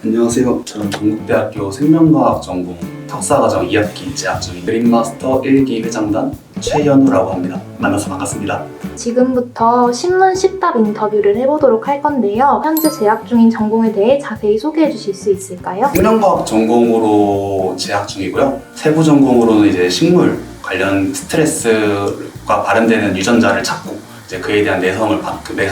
안녕하세요. 저는 동국대학교 생명과학 전공 석사과정 2학기 재학 중인 그린마스터 1기 회장단 최현우라고 합니다. 만나서 반갑습니다. 지금부터 신문 10답 인터뷰를 해보도록 할 건데요. 현재 재학 중인 전공에 대해 자세히 소개해 주실 수 있을까요? 생명과학 전공으로 재학 중이고요. 세부 전공으로는 이제 식물 관련 스트레스가 발현되는 유전자를 찾고 이제 그에 대한 내성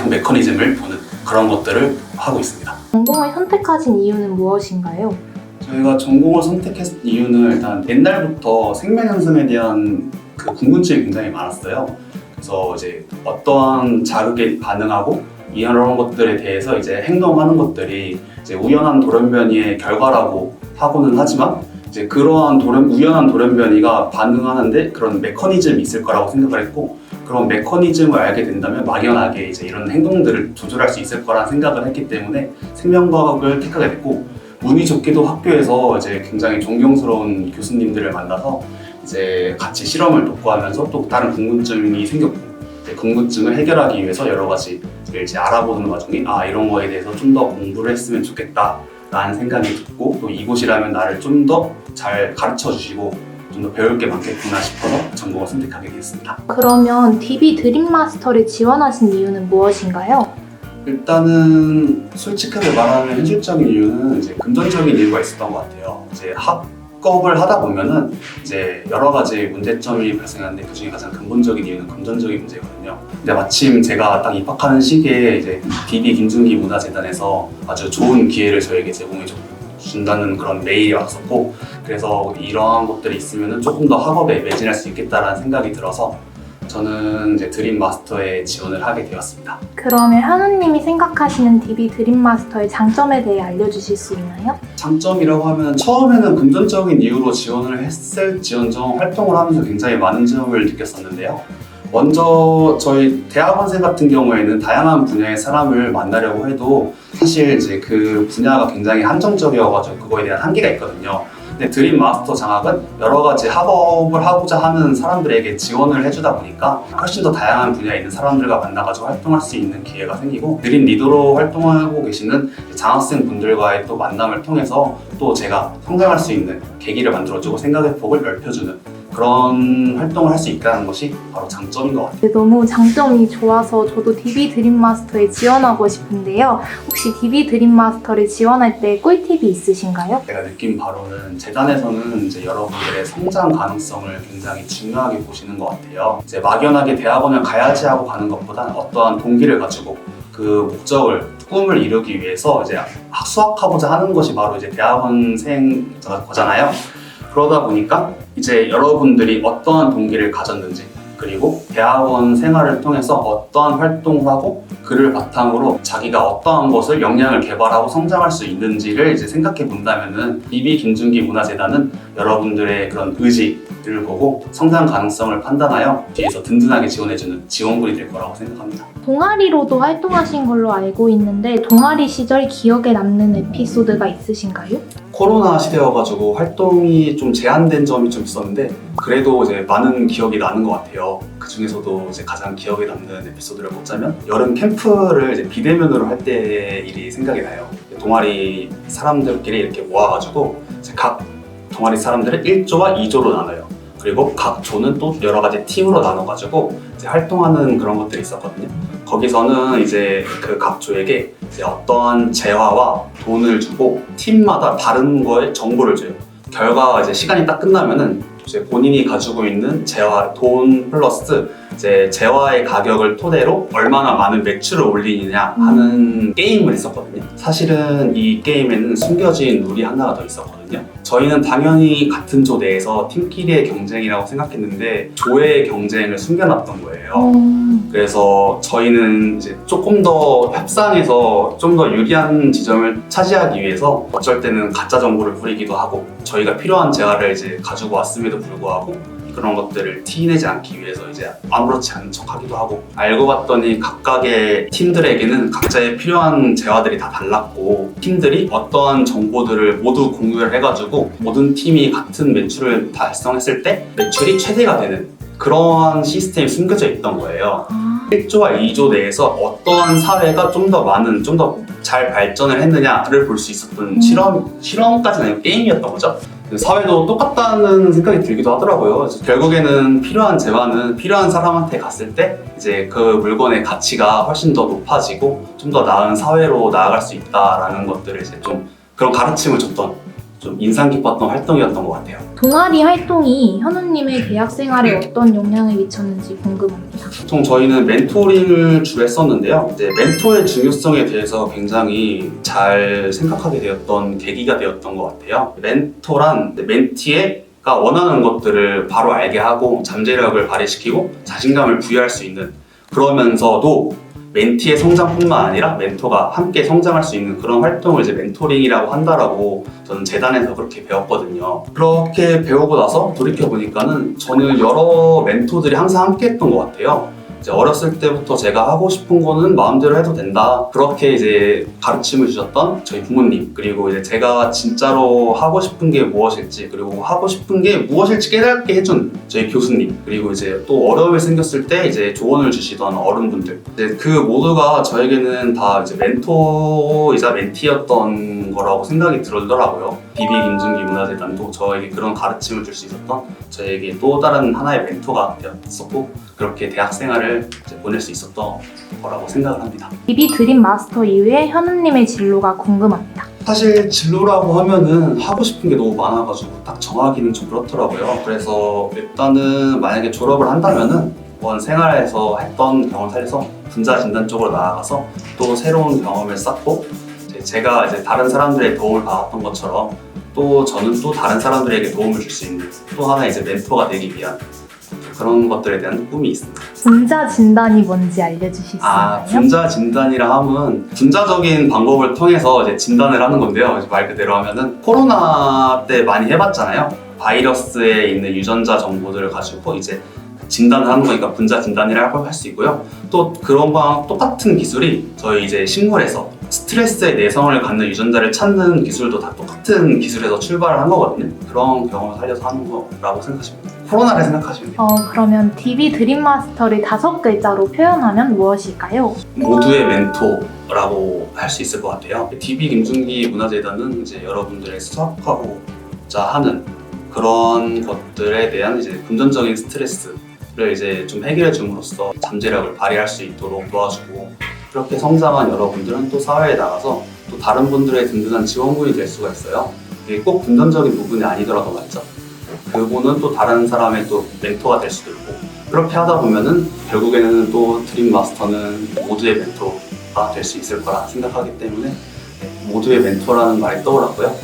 메커니즘을 보는 그런 것들을 하고 있습니다. 전공을 선택하신 이유는 무엇인가요? 저희가 전공을 선택했 이유는 일단 옛날부터 생명현상에 대한 그 궁금증이 굉장히 많았어요. 그래서 이제 어떠한 자극에 반응하고 이런 것들에 대해서 이제 행동하는 것들이 이제 우연한 돌연변이의 결과라고 하고는 하지만 이제 그러한 우연한 돌연변이가 반응하는데 그런 메커니즘이 있을 거라고 생각을 했고, 그런 메커니즘을 알게 된다면 막연하게 이제 이런 행동들을 조절할 수 있을 거라는 생각을 했기 때문에 생명과학을 택하게 됐고, 운이 좋게도 학교에서 이제 굉장히 존경스러운 교수님들을 만나서 이제 같이 실험을 돕고하면서 또 다른 궁금증이 생겼고, 궁금증을 해결하기 위해서 여러 가지 이제 알아보는 와중에 이런 거에 대해서 좀 더 공부를 했으면 좋겠다 라는 생각이 들고, 또 이곳이라면 나를 좀 더 잘 가르쳐 주시고 좀 더 배울 게 많겠구나 싶어서 전공을 선택하게 되었습니다. 그러면 DB 드림마스터를 지원하신 이유는 무엇인가요? 일단은 솔직하게 말하면 현실적인 이유는 이제 금전적인 이유가 있었던 것 같아요. 이제 학업을 하다 보면은 이제 여러 가지 문제점이 발생하는데 그 중에 가장 근본적인 이유는 금전적인 문제거든요. 근데 마침 제가 딱 입학하는 시기에 이제 DB 김준기 문화재단에서 아주 좋은 기회를 저에게 제공해 준다는 그런 메일이 왔었고, 그래서 이러한 것들이 있으면은 조금 더 학업에 매진할 수 있겠다라는 생각이 들어서 저는 이제 드림 마스터에 지원을 하게 되었습니다. 그러면 현우님이 생각하시는 DB 드림마스터의 장점에 대해 알려주실 수 있나요? 장점이라고 하면 처음에는 금전적인 이유로 지원을 했을지언정 활동을 하면서 굉장히 많은 점을 느꼈었는데요. 먼저 저희 대학원생 같은 경우에는 다양한 분야의 사람을 만나려고 해도 사실 이제 그 분야가 굉장히 한정적이어가지고 그거에 대한 한계가 있거든요. 근데 드림 마스터 장학은 여러 가지 학업을 하고자 하는 사람들에게 지원을 해주다 보니까 훨씬 더 다양한 분야에 있는 사람들과 만나가지고 활동할 수 있는 기회가 생기고, 드림 리더로 활동하고 계시는 장학생 분들과의 또 만남을 통해서 또 제가 성장할 수 있는 계기를 만들어주고 생각의 폭을 넓혀주는 그런 활동을 할 수 있다는 것이 바로 장점인 것 같아요. 너무 장점이 좋아서 저도 DB 드림마스터에 지원하고 싶은데요. 혹시 DB 드림마스터를 지원할 때 꿀팁이 있으신가요? 제가 느낀 바로는 재단에서는 이제 여러분들의 성장 가능성을 굉장히 중요하게 보시는 것 같아요. 이제 막연하게 대학원을 가야지 하고 가는 것보다는 어떠한 동기를 가지고 그 목적을, 꿈을 이루기 위해서 이제 수학하고자 하는 것이 바로 이제 대학원생 거잖아요. 그러다 보니까 이제 여러분들이 어떠한 동기를 가졌는지, 그리고 대학원 생활을 통해서 어떠한 활동을 하고 그를 바탕으로 자기가 어떠한 것을 역량을 개발하고 성장할 수 있는지를 이제 생각해 본다면은 DB 김준기 문화재단은 여러분들의 그런 의지를 보고 성장 가능성을 판단하여 뒤에서 든든하게 지원해주는 지원군이 될 거라고 생각합니다. 동아리로도 활동하신 걸로 알고 있는데 동아리 시절 기억에 남는 에피소드가 있으신가요? 코로나 시대여가지고 활동이 좀 제한된 점이 좀 있었는데 그래도 이제 많은 기억이 나는 것 같아요. 그 중에서도 이제 가장 기억에 남는 에피소드를 꼽자면 여름 캠프를 이제 비대면으로 할 때 일이 생각이 나요. 동아리 사람들끼리 이렇게 모아가지고 이제 각 동아리 사람들을 1조와 2조로 나눠요. 그리고 각 조는 또 여러 가지 팀으로 나눠가지고 이제 활동하는 그런 것들이 있었거든요. 거기서는 이제 그 각 조에게 이제 어떠한 재화와 돈을 주고 팀마다 다른 거에 정보를 줘요. 결과가 이제 시간이 딱 끝나면은 이제 본인이 가지고 있는 재화, 돈 플러스 이제 재화의 가격을 토대로 얼마나 많은 매출을 올리느냐 하는 게임을 했었거든요. 사실은 이 게임에는 숨겨진 룰이 하나가 더 있었거든요. 저희는 당연히 같은 조 내에서 팀끼리의 경쟁이라고 생각했는데 조의 경쟁을 숨겨놨던 거예요. 그래서 저희는 이제 조금 더 협상해서 좀 더 유리한 지점을 차지하기 위해서 어쩔 때는 가짜 정보를 뿌리기도 하고, 저희가 필요한 재화를 이제 가지고 왔음에도 불구하고 그런 것들을 티내지 않기 위해서 이제 아무렇지 않은 척하기도 하고, 알고 봤더니 각각의 팀들에게는 각자의 필요한 재화들이 다 달랐고 팀들이 어떠한 정보들을 모두 공유를 해가지고 모든 팀이 같은 매출을 달성했을 때 매출이 최대가 되는 그러한 시스템이 숨겨져 있던 거예요. 1조와 2조 내에서 어떠한 사회가 좀 더 많은, 좀 더 잘 발전을 했느냐를 볼 수 있었던 실험까지는 아니고 게임이었던 거죠. 사회도 똑같다는 생각이 들기도 하더라고요. 결국에는 필요한 재화는 필요한 사람한테 갔을 때 이제 그 물건의 가치가 훨씬 더 높아지고 좀 더 나은 사회로 나아갈 수 있다라는 것들을 이제 좀 그런 가르침을 줬던 좀 인상 깊었던 활동이었던 것 같아요. 동아리 활동이 현우님의 대학 생활에 어떤 영향을 미쳤는지 궁금합니다. 보통 저희는 멘토링을 주로 했었는데요. 이제 멘토의 중요성에 대해서 굉장히 잘 생각하게 되었던 계기가 되었던 것 같아요. 멘토란 멘티가 원하는 것들을 바로 알게 하고 잠재력을 발휘시키고 자신감을 부여할 수 있는, 그러면서도 멘티의 성장뿐만 아니라 멘토가 함께 성장할 수 있는 그런 활동을 이제 멘토링이라고 한다라고 저는 재단에서 그렇게 배웠거든요. 그렇게 배우고 나서 돌이켜보니까는 저는 여러 멘토들이 항상 함께 했던 것 같아요. 이제 어렸을 때부터 제가 하고 싶은 거는 마음대로 해도 된다, 그렇게 이제 가르침을 주셨던 저희 부모님, 그리고 이제 제가 진짜로 하고 싶은 게 무엇일지, 그리고 하고 싶은 게 무엇일지 깨닫게 해준 저희 교수님, 그리고 이제 또 어려움이 생겼을 때 이제 조언을 주시던 어른분들, 이제 그 모두가 저에게는 다 이제 멘토이자 멘티였던 거라고 생각이 들더라고요. DB 김준기 문화재단도 저에게 그런 가르침을 줄 수 있었던 저에게 또 다른 하나의 멘토가 되었었고, 그렇게 대학 생활을 이제 보낼 수 있었던 거라고 생각을 합니다. DB 드림 마스터 이후에 현우님의 진로가 궁금합니다. 사실 진로라고 하면은 하고 싶은 게 너무 많아가지고 딱 정하기는 좀 그렇더라고요. 그래서 일단은 만약에 졸업을 한다면은 이번 생활에서 했던 경험을 살려서 분자 진단 쪽으로 나아가서 또 새로운 경험을 쌓고, 제가 이제 다른 사람들의 도움을 받았던 것처럼 또 저는 또 다른 사람들에게 도움을 줄 수 있는 또 하나의 이제 멘토가 되기 위한 그런 것들에 대한 꿈이 있습니다. 분자 진단이 뭔지 알려주실 수 있나요? 분자 진단이라 하면 분자적인 방법을 통해서 이제 진단을 하는 건데요. 말 그대로 하면은 코로나 때 많이 해봤잖아요. 바이러스에 있는 유전자 정보들을 가지고 이제 진단을 하는 거니까 분자 진단이라고 할 수 있고요. 또 그런 거랑 똑같은 기술이 저희 이제 식물에서 스트레스의 내성을 갖는 유전자를 찾는 기술도 다 똑같은 기술에서 출발을 한 거거든요. 그런 경험을 살려서 하는 거라고 생각하시면 돼요. 코로나를 생각하시면 돼요. 그러면 DB 드림 마스터를 5글자로 표현하면 무엇일까요? 모두의 멘토라고 할 수 있을 것 같아요. DB 김준기 문화재단은 이제 여러분들의 수석하고자 하는 그런 것들에 대한 이제 금전적인 스트레스를 이제 좀 해결해 줌으로써 잠재력을 발휘할 수 있도록 도와주고, 그렇게 성장한 여러분들은 또 사회에 나가서 또 다른 분들의 든든한 지원군이 될 수가 있어요. 이게 꼭 금전적인 부분이 아니더라도 말이죠. 그분은 또 다른 사람의 또 멘토가 될 수도 있고, 그렇게 하다 보면은 결국에는 또 드림 마스터는 모두의 멘토가 될 수 있을 거라 생각하기 때문에 모두의 멘토라는 말이 떠올랐고요.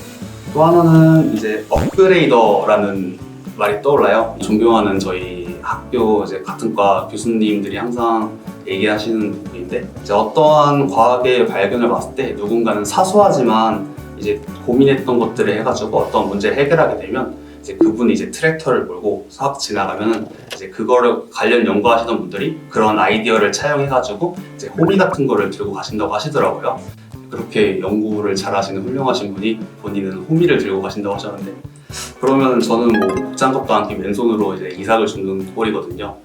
또 하나는 이제 업그레이더라는 말이 떠올라요. 존경하는 저희 학교 이제 같은 과 교수님들이 항상 얘기하시는 부분인데, 이제 어떠한 과학의 발견을 봤을 때 누군가는 사소하지만 이제 고민했던 것들을 해가지고 어떤 문제를 해결하게 되면 이제 그분이 이제 트랙터를 몰고 싹 지나가면 이제 그거를 관련 연구하시던 분들이 그런 아이디어를 차용해가지고 이제 호미 같은 거를 들고 가신다고 하시더라고요. 그렇게 연구를 잘하시는 훌륭하신 분이 본인은 호미를 들고 가신다고 하셨는데, 그러면 저는 뭐 복장갑도 안 끼고 왼손으로 이제 이삭을 줍는 꼴이거든요.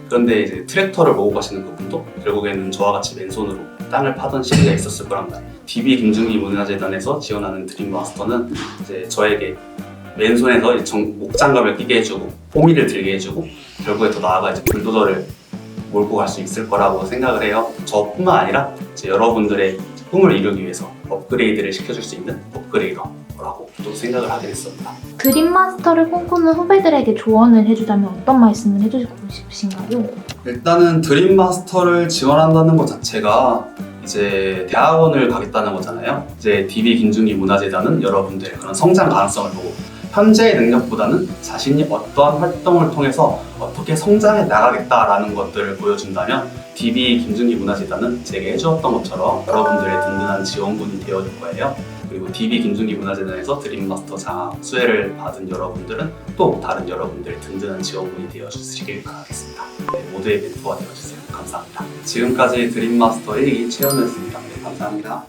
그런데 이제 트랙터를 몰고 가시는 그분도 결국에는 저와 같이 맨손으로 땅을 파던 시기가 있었을 거랍니다. DB 김준기 문화재단에서 지원하는 드림 마스터는 이제 저에게 맨손에서 목장갑을 끼게 해주고 호미를 들게 해주고, 결국에 더 나아가 이제 불도저를 몰고 갈 수 있을 거라고 생각을 해요. 저뿐만 아니라 이제 여러분들의 꿈을 이루기 위해서 업그레이드를 시켜줄 수 있는 업그레이더라고 또 생각을 하게 됐습니다. 드림 마스터를 꿈꾸는 후배들에게 조언을 해주자면 어떤 말씀을 해주고 싶으신가요? 일단은 드림 마스터를 지원한다는 것 자체가 이제 대학원을 가겠다는 거잖아요. 이제 DB 김준기 문화재단은 여러분들의 그런 성장 가능성을 보고 현재의 능력보다는 자신이 어떠한 활동을 통해서 어떻게 성장해 나가겠다라는 것들을 보여준다면 DB 김준기 문화재단은 제게 해주었던 것처럼 여러분들의 든든한 지원군이 되어줄 거예요. 그리고 DB 김준기 문화재단에서 드림 마스터 장학 수혜를 받은 여러분들은 또 다른 여러분들의 든든한 지원군이 되어주시길 바라겠습니다. 네, 모두의 멘토가 되어주세요. 감사합니다. 지금까지 드림 마스터 1기 최현우였습니다. 네, 감사합니다.